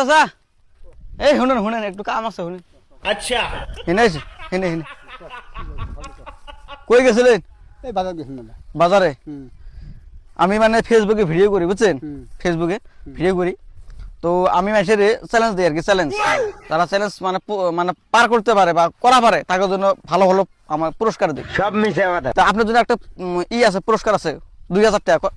চাচা এই শুনেন শুনেন একটু কাম আছে শুনেন अच्छा হেনে আছে হেনে হেনে কই গেছিলেন এই বাজার গেছিলাম না বাজারে আমি মানে ফেসবুকে ভিডিও করি বুঝছেন হুম। ফেসবুকে ভিডিও করি তো আমি মানুষের চ্যালেঞ্জ দিই আর কি চ্যালেঞ্জ তারা চ্যালেঞ্জ মানে মানে পার করতে পারে বা করা পারে তাদের জন্য ভালো ভালো আমার পুরস্কার দিই सब मिसे वादा তা আপনার জন্য একটা ই আছে পুরস্কার আছে 2000 টাকা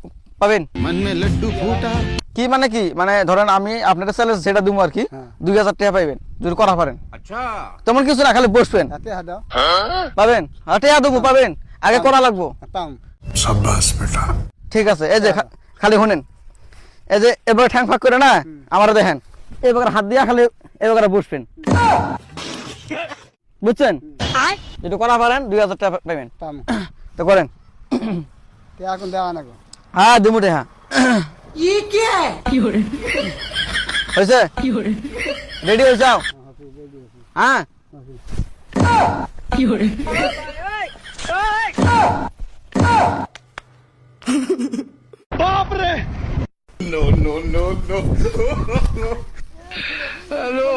পাবেন मन में लड्डू फूटा কি মানে কি মানে ধরেন আমি আপনার চ্যালেঞ্জ সেটা দিব আর কি হ্যাঁ। 2000 টাকা পাইবেন যদি করা পারেন अच्छा তেমন কিছু না খালি বসবেন হাতে হাত দাও পাবেন আর টাকা দেবো পাবেন আগে করা লাগবো পাম शाबाश बेटा ঠিক আছে এই যে খালি শুনেন এই যে এবার ঠ্যাং ফাঁক করে না আমার দেখেন এবার হাত দিয়া খালি এবার বসবেন বুঝছেন যদি করা পারেন 2000 টাকা পাবেন পাম তো করেন তে এখন দেওয়া না গো হ্যাঁ দিমুটে হ্যাঁ হয়েছে রেডি হয়ে যাও হ্যাঁ হ্যালো